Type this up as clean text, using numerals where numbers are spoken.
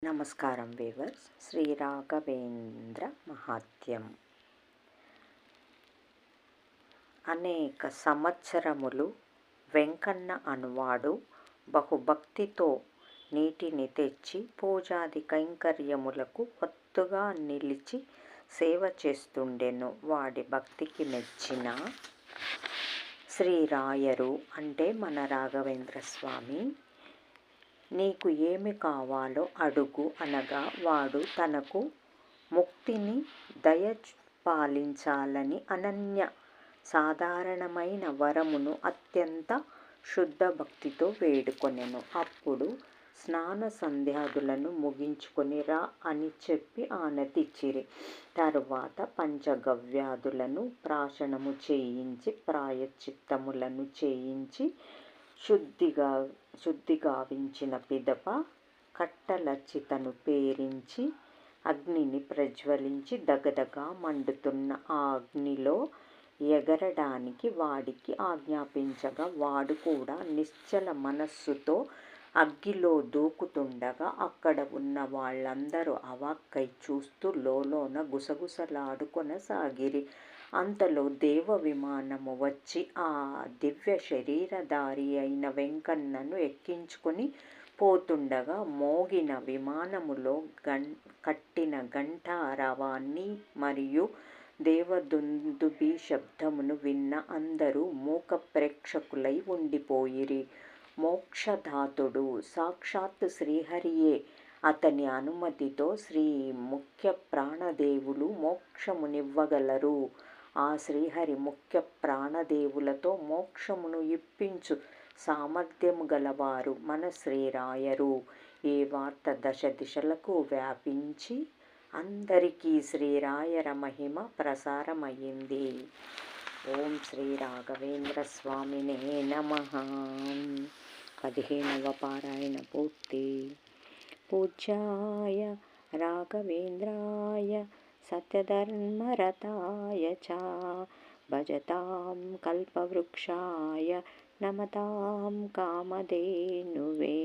నమస్కారం వీవర్స్. శ్రీ రాఘవేంద్ర మహాత్యం. అనేక సంవత్సరములు వెంకన్న అనువాడు బహుభక్తితో నీటిని తెచ్చి పూజాది కైంకర్యములకు ఒత్తుగా నిలిచి సేవ చేస్తుండెను. వాడి భక్తికి మెచ్చిన శ్రీరాయరు అంటే మన రాఘవేంద్ర స్వామి, నీకు ఏమి కావాలో అడుగు అనగా, వాడు తనకు ముక్తిని దయపాలించాలని అనన్య సాధారణమైన వరమును అత్యంత శుద్ధ భక్తితో వేడుకొనెను. అప్పుడు స్నాన సంధ్యాదులను ముగించుకొని రా అని చెప్పి ఆనతిచ్చిరి. తరువాత పంచగవ్యాదులను ప్రాశనము చేయించి ప్రాయశ్చిత్తములను చేయించి శుద్ధిగావించిన పిదప కట్టలచ్చితను పేరించి అగ్నిని ప్రజ్వలించి దగదగా మండుతున్న ఆ అగ్నిలో ఎగరడానికి వాడికి ఆజ్ఞాపించగా, వాడు కూడా నిశ్చల మనస్సుతో అగ్గిలో దూకుతుండగా అక్కడ ఉన్న వాళ్ళందరూ అవాక్కై చూస్తూ లోలోన గుసగుసలాడుకొనసాగిరి. అంతలో దేవ విమానము వచ్చి ఆ దివ్య శరీరధారి అయిన వెంకన్నను ఎక్కించుకొని పోతుండగా, మోగిన విమానములో కట్టిన ఘంటారవాన్ని మరియు దేవదుందుభి శబ్దమును విన్న అందరూ మూక ప్రేక్షకులై ఉండిపోయిరి. మోక్షధాతుడు సాక్షాత్ శ్రీహరియే. అతని అనుమతితో శ్రీ ముఖ్య ప్రాణదేవులు మోక్షమునివ్వగలరు. ఆ శ్రీహరి ముఖ్య ప్రాణదేవులతో మోక్షమును ఇప్పించు సామర్థ్యము గలవారు మన శ్రీరాయరు. ఈ వార్త దశ దిశలకు వ్యాపించి అందరికీ శ్రీరాయర మహిమ ప్రసారమయ్యింది. ఓం శ్రీ రాఘవేంద్ర స్వామినే నమః. 15వ పారాయణ పూర్తి. పూజ్యాయ రాఘవేంద్రాయ సత్యధర్మరతాయ చ భజతాం కల్పవృక్షాయ నమతాం కామధేనువే.